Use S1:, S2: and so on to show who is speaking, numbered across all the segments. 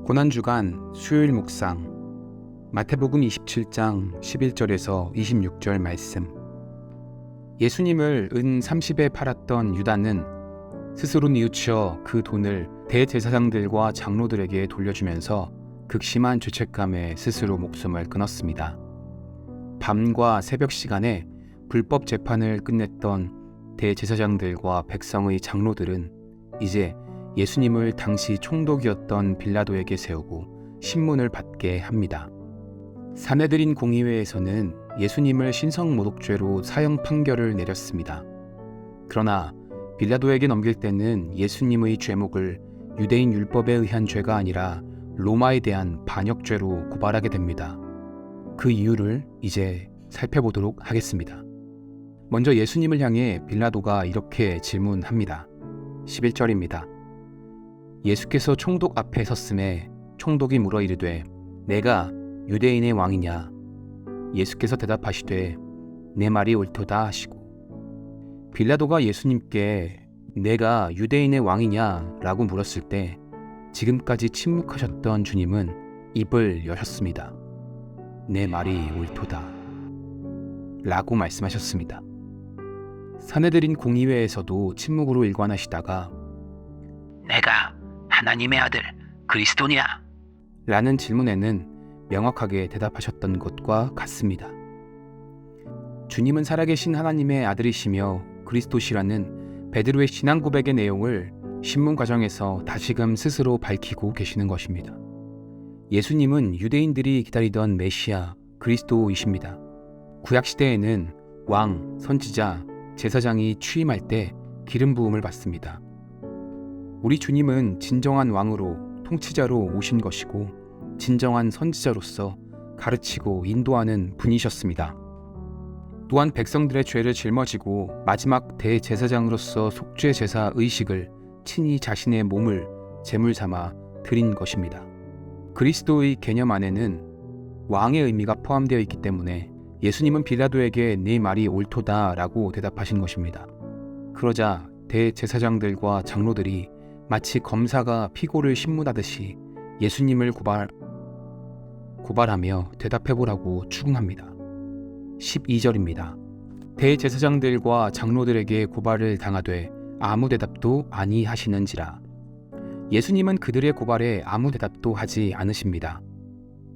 S1: 고난주간 수요일 묵상 마태복음 27장 11절에서 26절 말씀. 예수님을 은 30에 팔았던 유다는 스스로 뉘우쳐 그 돈을 대제사장들과 장로들에게 돌려주면서 극심한 죄책감에 스스로 목숨을 끊었습니다. 밤과 새벽 시간에 불법 재판을 끝냈던 대제사장들과 백성의 장로들은 이제 예수님을 당시 총독이었던 빌라도에게 세우고 신문을 받게 합니다. 사내들인 공의회에서는 예수님을 신성모독죄로 사형 판결을 내렸습니다. 그러나 빌라도에게 넘길 때는 예수님의 죄목을 유대인 율법에 의한 죄가 아니라 로마에 대한 반역죄로 고발하게 됩니다. 그 이유를 이제 살펴보도록 하겠습니다. 먼저 예수님을 향해 빌라도가 이렇게 질문합니다. 11절입니다. 예수께서 총독 앞에 섰음에 총독이 물어 이르되 내가 유대인의 왕이냐? 예수께서 대답하시되 내 말이 옳도다 하시고, 빌라도가 예수님께 내가 유대인의 왕이냐? 라고 물었을 때 지금까지 침묵하셨던 주님은 입을 여셨습니다. 내 말이 옳도다 라고 말씀하셨습니다. 사내들인 공의회에서도 침묵으로 일관하시다가
S2: 내가 하나님의 아들 그리스도냐?
S1: 라는 질문에는 명확하게 대답하셨던 것과 같습니다. 주님은 살아계신 하나님의 아들이시며 그리스도시라는 베드로의 신앙 고백의 내용을 신문 과정에서 다시금 스스로 밝히고 계시는 것입니다. 예수님은 유대인들이 기다리던 메시아 그리스도이십니다. 구약시대에는 왕, 선지자, 제사장이 취임할 때 기름 부음을 받습니다. 우리 주님은 진정한 왕으로 통치자로 오신 것이고 진정한 선지자로서 가르치고 인도하는 분이셨습니다. 또한 백성들의 죄를 짊어지고 마지막 대제사장으로서 속죄 제사 의식을 친히 자신의 몸을 제물 삼아 드린 것입니다. 그리스도의 개념 안에는 왕의 의미가 포함되어 있기 때문에 예수님은 빌라도에게 네 말이 옳도다 라고 대답하신 것입니다. 그러자 대제사장들과 장로들이 마치 검사가 피고를 신문하듯이 예수님을 고발하며 대답해보라고 추궁합니다. 12절입니다. 대제사장들과 장로들에게 고발을 당하되 아무 대답도 아니하시는지라. 예수님은 그들의 고발에 아무 대답도 하지 않으십니다.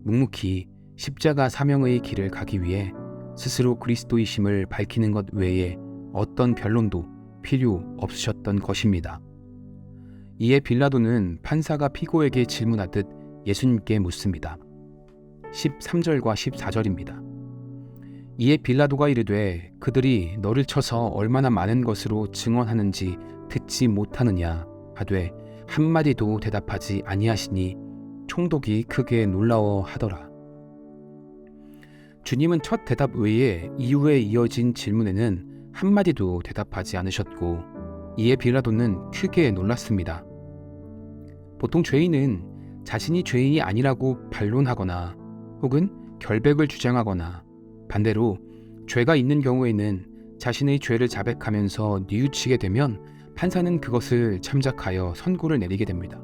S1: 묵묵히 십자가 사명의 길을 가기 위해 스스로 그리스도이심을 밝히는 것 외에 어떤 변론도 필요 없으셨던 것입니다. 이에 빌라도는 판사가 피고에게 질문하듯 예수님께 묻습니다. 13절과 14절입니다. 이에 빌라도가 이르되 그들이 너를 쳐서 얼마나 많은 것으로 증언하는지 듣지 못하느냐 하되 한마디도 대답하지 아니하시니 총독이 크게 놀라워하더라. 주님은 첫 대답 외에 이후에 이어진 질문에는 한마디도 대답하지 않으셨고 이에 빌라도는 크게 놀랐습니다. 보통 죄인은 자신이 죄인이 아니라고 반론하거나 혹은 결백을 주장하거나 반대로 죄가 있는 경우에는 자신의 죄를 자백하면서 뉘우치게 되면 판사는 그것을 참작하여 선고를 내리게 됩니다.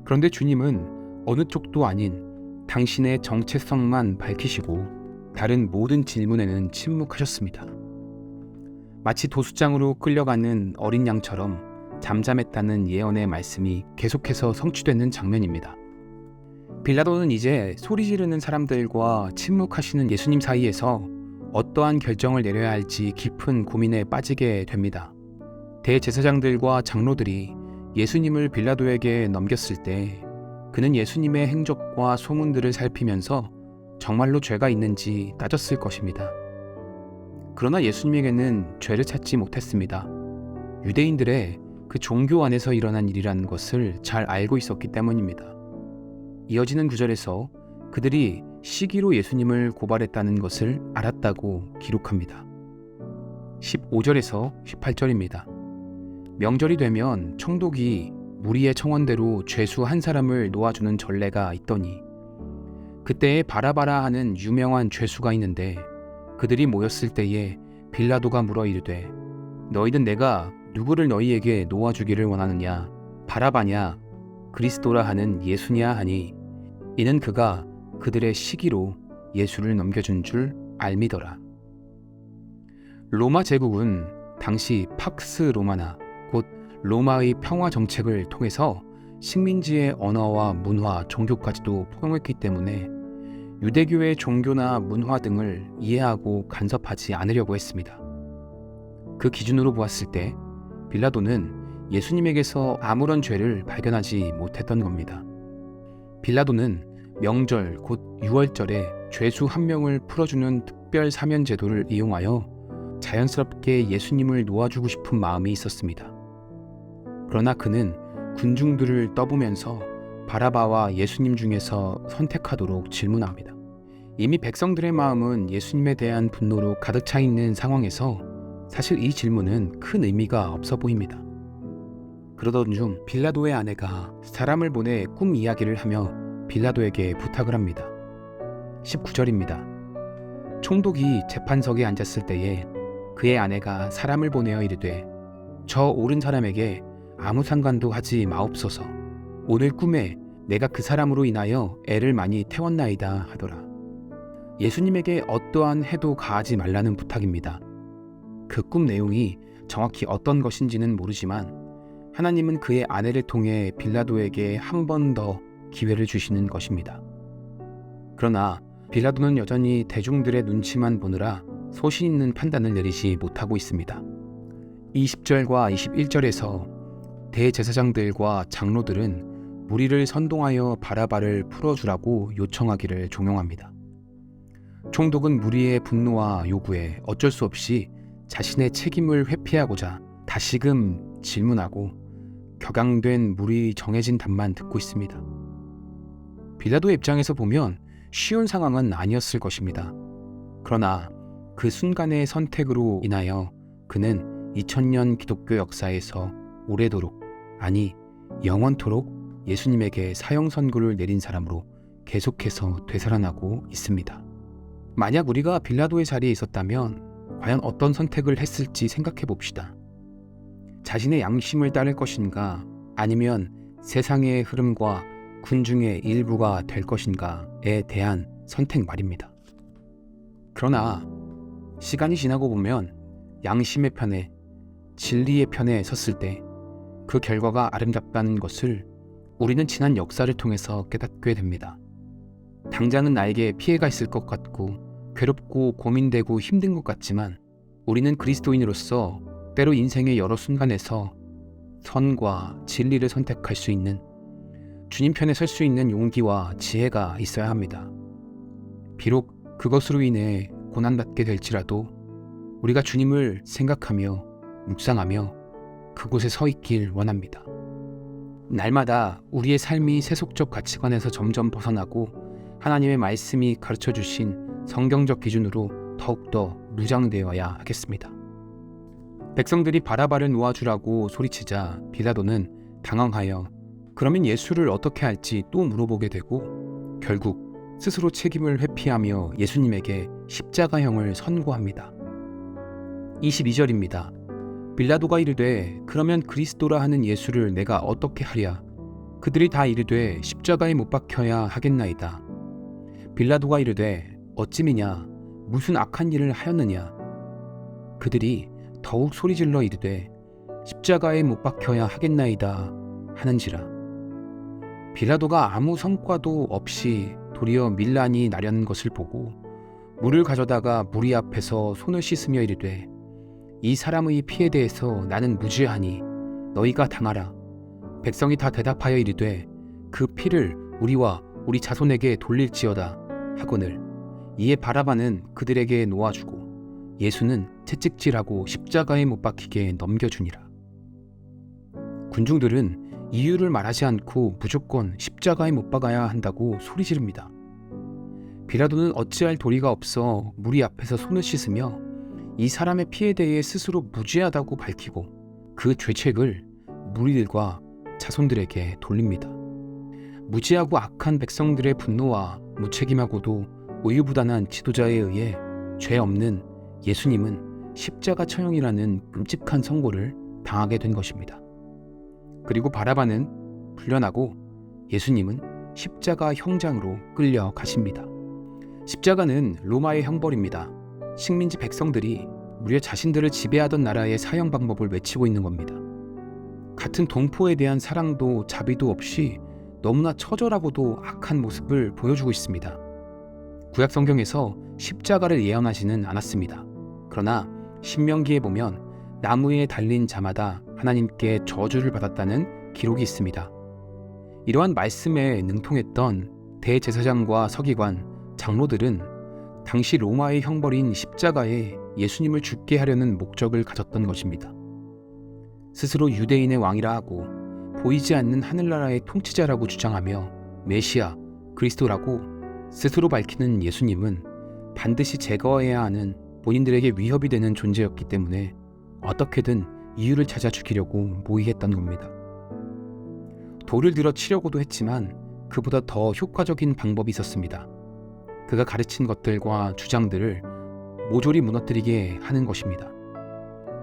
S1: 그런데 주님은 어느 쪽도 아닌 당신의 정체성만 밝히시고 다른 모든 질문에는 침묵하셨습니다. 마치 도수장으로 끌려가는 어린 양처럼 잠잠했다는 예언의 말씀이 계속해서 성취되는 장면입니다. 빌라도는 이제 소리 지르는 사람들과 침묵하시는 예수님 사이에서 어떠한 결정을 내려야 할지 깊은 고민에 빠지게 됩니다. 대제사장들과 장로들이 예수님을 빌라도에게 넘겼을 때 그는 예수님의 행적과 소문들을 살피면서 정말로 죄가 있는지 따졌을 것입니다. 그러나 예수님에게는 죄를 찾지 못했습니다. 유대인들의 그 종교 안에서 일어난 일이라는 것을 잘 알고 있었기 때문입니다. 이어지는 구절에서 그들이 시기로 예수님을 고발했다는 것을 알았다고 기록합니다. 15절에서 18절입니다. 명절이 되면 총독이 무리의 청원대로 죄수 한 사람을 놓아주는 전례가 있더니 그때에 바라바라 하는 유명한 죄수가 있는데 그들이 모였을 때에 빌라도가 물어 이르되 너희는 내가 누구를 너희에게 놓아주기를 원하느냐 바라바냐 그리스도라 하는 예수냐 하니 이는 그가 그들의 시기로 예수를 넘겨준 줄 알미더라. 로마 제국은 당시 팍스 로마나 곧 로마의 평화 정책을 통해서 식민지의 언어와 문화, 종교까지도 포용했기 때문에 유대교의 종교나 문화 등을 이해하고 간섭하지 않으려고 했습니다. 그 기준으로 보았을 때 빌라도는 예수님에게서 아무런 죄를 발견하지 못했던 겁니다. 빌라도는 명절 곧 유월절에 죄수 한 명을 풀어주는 특별 사면 제도를 이용하여 자연스럽게 예수님을 놓아주고 싶은 마음이 있었습니다. 그러나 그는 군중들을 떠보면서 바라바와 예수님 중에서 선택하도록 질문합니다. 이미 백성들의 마음은 예수님에 대한 분노로 가득 차 있는 상황에서 사실 이 질문은 큰 의미가 없어 보입니다. 그러던 중 빌라도의 아내가 사람을 보내 꿈 이야기를 하며 빌라도에게 부탁을 합니다. 19절입니다. 총독이 재판석에 앉았을 때에 그의 아내가 사람을 보내어 이르되 저 옳은 사람에게 아무 상관도 하지 마옵소서. 오늘 꿈에 내가 그 사람으로 인하여 애를 많이 태웠나이다 하더라. 예수님에게 어떠한 해도 가하지 말라는 부탁입니다. 그 꿈 내용이 정확히 어떤 것인지는 모르지만 하나님은 그의 아내를 통해 빌라도에게 한 번 더 기회를 주시는 것입니다. 그러나 빌라도는 여전히 대중들의 눈치만 보느라 소신 있는 판단을 내리지 못하고 있습니다. 20절과 21절에서 대제사장들과 장로들은 무리를 선동하여 바라바를 풀어주라고 요청하기를 종용합니다. 총독은 무리의 분노와 요구에 어쩔 수 없이 자신의 책임을 회피하고자 다시금 질문하고 격앙된 무리 정해진 답만 듣고 있습니다. 빌라도의 입장에서 보면 쉬운 상황은 아니었을 것입니다. 그러나 그 순간의 선택으로 인하여 그는 2000년 기독교 역사에서 오래도록, 아니 영원토록 예수님에게 사형 선고를 내린 사람으로 계속해서 되살아나고 있습니다. 만약 우리가 빌라도의 자리에 있었다면 과연 어떤 선택을 했을지 생각해 봅시다. 자신의 양심을 따를 것인가, 아니면 세상의 흐름과 군중의 일부가 될 것인가에 대한 선택 말입니다. 그러나 시간이 지나고 보면 양심의 편에, 진리의 편에 섰을 때 그 결과가 아름답다는 것을 우리는 지난 역사를 통해서 깨닫게 됩니다. 당장은 나에게 피해가 있을 것 같고 괴롭고 고민되고 힘든 것 같지만 우리는 그리스도인으로서 때로 인생의 여러 순간에서 선과 진리를 선택할 수 있는, 주님 편에 설 수 있는 용기와 지혜가 있어야 합니다. 비록 그것으로 인해 고난받게 될지라도 우리가 주님을 생각하며 묵상하며 그곳에 서 있길 원합니다. 날마다 우리의 삶이 세속적 가치관에서 점점 벗어나고 하나님의 말씀이 가르쳐 주신 성경적 기준으로 더욱더 무장되어야 하겠습니다. 백성들이 바라바를 놓아주라고 소리치자 빌라도는 당황하여 그러면 예수를 어떻게 할지 또 물어보게 되고 결국 스스로 책임을 회피하며 예수님에게 십자가형을 선고합니다. 22절입니다. 빌라도가 이르되 그러면 그리스도라 하는 예수를 내가 어떻게 하랴? 그들이 다 이르되 십자가에 못 박혀야 하겠나이다. 빌라도가 이르되 어찌미냐? 무슨 악한 일을 하였느냐? 그들이 더욱 소리질러 이르되 십자가에 못 박혀야 하겠나이다 하는지라. 빌라도가 아무 성과도 없이 도리어 밀란이 나려는 것을 보고 물을 가져다가 무리 앞에서 손을 씻으며 이르되 이 사람의 피에 대해서 나는 무죄하니 너희가 당하라. 백성이 다 대답하여 이르되 그 피를 우리와 우리 자손에게 돌릴지어다 하거늘. 이에 바라바는 그들에게 놓아주고 예수는 채찍질하고 십자가에 못 박히게 넘겨주니라. 군중들은 이유를 말하지 않고 무조건 십자가에 못 박아야 한다고 소리 지릅니다. 빌라도는 어찌할 도리가 없어 무리 앞에서 손을 씻으며 이 사람의 피에 대해 스스로 무죄하다고 밝히고 그 죄책을 무리들과 자손들에게 돌립니다. 무지하고 악한 백성들의 분노와 무책임하고도 우유부단한 지도자에 의해 죄 없는 예수님은 십자가 처형이라는 끔찍한 선고를 당하게 된 것입니다. 그리고 바라바는 풀려나고 예수님은 십자가 형장으로 끌려가십니다. 십자가는 로마의 형벌입니다. 식민지 백성들이 무려 자신들을 지배하던 나라의 사형 방법을 외치고 있는 겁니다. 같은 동포에 대한 사랑도 자비도 없이 너무나 처절하고도 악한 모습을 보여주고 있습니다. 구약 성경에서 십자가를 예언하지는 않았습니다. 그러나 신명기에 보면 나무에 달린 자마다 하나님께 저주를 받았다는 기록이 있습니다. 이러한 말씀에 능통했던 대제사장과 서기관, 장로들은 당시 로마의 형벌인 십자가에 예수님을 죽게 하려는 목적을 가졌던 것입니다. 스스로 유대인의 왕이라 하고 보이지 않는 하늘나라의 통치자라고 주장하며 메시아, 그리스도라고 스스로 밝히는 예수님은 반드시 제거해야 하는 본인들에게 위협이 되는 존재였기 때문에 어떻게든 이유를 찾아 죽이려고 모의했던 겁니다. 돌을 들어 치려고도 했지만 그보다 더 효과적인 방법이 있었습니다. 그가 가르친 것들과 주장들을 모조리 무너뜨리게 하는 것입니다.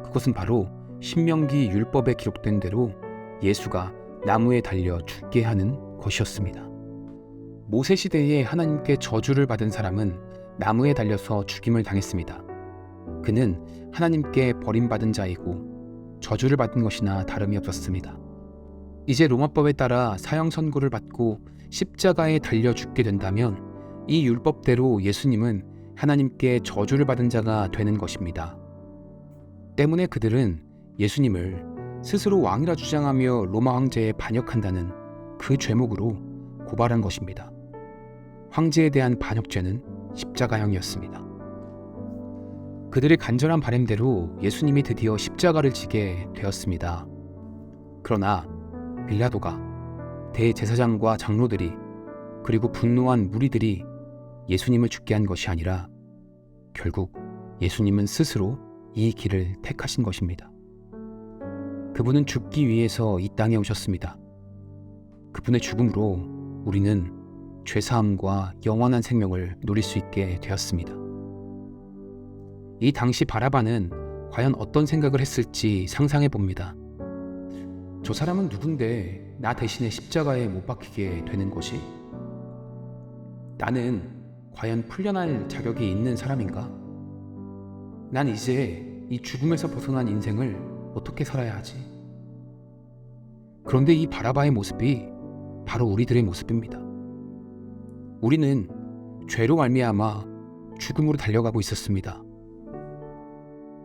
S1: 그것은 바로 신명기 율법에 기록된 대로 예수가 나무에 달려 죽게 하는 것이었습니다. 모세 시대에 하나님께 저주를 받은 사람은 나무에 달려서 죽임을 당했습니다. 그는 하나님께 버림받은 자이고 저주를 받은 것이나 다름이 없었습니다. 이제 로마법에 따라 사형 선고를 받고 십자가에 달려 죽게 된다면 이 율법대로 예수님은 하나님께 저주를 받은 자가 되는 것입니다. 때문에 그들은 예수님을 스스로 왕이라 주장하며 로마 황제에 반역한다는 그 죄목으로 고발한 것입니다. 황제에 대한 반역죄는 십자가형이었습니다. 그들의 간절한 바람대로 예수님이 드디어 십자가를 지게 되었습니다. 그러나 빌라도가 대제사장과 장로들이 그리고 분노한 무리들이 예수님을 죽게 한 것이 아니라 결국 예수님은 스스로 이 길을 택하신 것입니다. 그분은 죽기 위해서 이 땅에 오셨습니다. 그분의 죽음으로 우리는 죄사함과 영원한 생명을 누릴 수 있게 되었습니다. 이 당시 바라바는 과연 어떤 생각을 했을지 상상해 봅니다. 저 사람은 누군데 나 대신에 십자가에 못 박히게 되는 것이? 나는 과연 풀려날 자격이 있는 사람인가? 난 이제 이 죽음에서 벗어난 인생을 어떻게 살아야 하지? 그런데 이 바라바의 모습이 바로 우리들의 모습입니다. 우리는 죄로 말미암아 죽음으로 달려가고 있었습니다.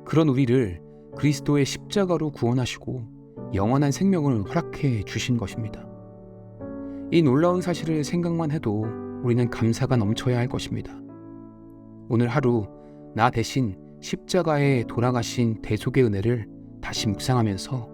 S1: 그런 우리를 그리스도의 십자가로 구원하시고 영원한 생명을 허락해 주신 것입니다. 이 놀라운 사실을 생각만 해도 우리는 감사가 넘쳐야 할 것입니다. 오늘 하루 나 대신 십자가에 돌아가신 대속의 은혜를 다시 묵상하면서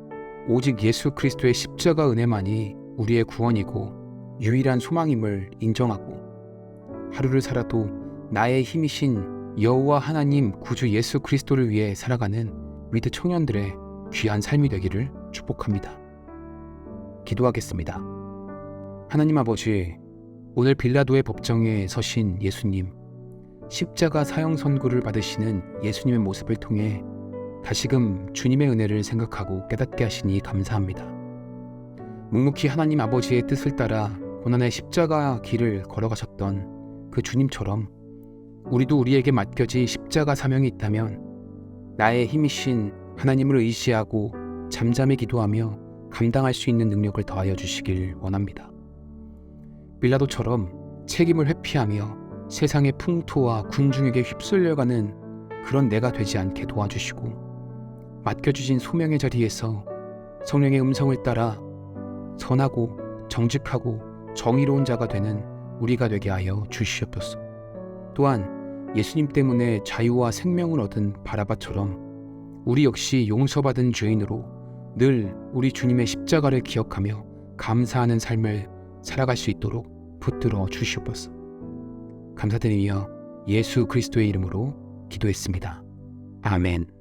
S1: 오직 예수 그리스도의 십자가 은혜만이 우리의 구원이고 유일한 소망임을 인정하고 하루를 살아도 나의 힘이신 여호와 하나님 구주 예수 그리스도를 위해 살아가는 위드 청년들의 귀한 삶이 되기를 축복합니다. 기도하겠습니다. 하나님 아버지, 오늘 빌라도의 법정에 서신 예수님, 십자가 사형 선고를 받으시는 예수님의 모습을 통해 다시금 주님의 은혜를 생각하고 깨닫게 하시니 감사합니다. 묵묵히 하나님 아버지의 뜻을 따라 고난의 십자가 길을 걸어가셨던 그 주님처럼 우리도 우리에게 맡겨진 십자가 사명이 있다면 나의 힘이신 하나님을 의지하고 잠잠히 기도하며 감당할 수 있는 능력을 더하여 주시길 원합니다. 빌라도처럼 책임을 회피하며 세상의 풍토와 군중에게 휩쓸려가는 그런 내가 되지 않게 도와주시고 맡겨주신 소명의 자리에서 성령의 음성을 따라 선하고 정직하고 정의로운 자가 되는 우리가 되게 하여 주시옵소서. 또한 예수님 때문에 자유와 생명을 얻은 바라바처럼 우리 역시 용서받은 죄인으로 늘 우리 주님의 십자가를 기억하며 감사하는 삶을 살아갈 수 있도록 붙들어 주시옵소서. 감사드리며 예수 그리스도의 이름으로 기도했습니다. 아멘.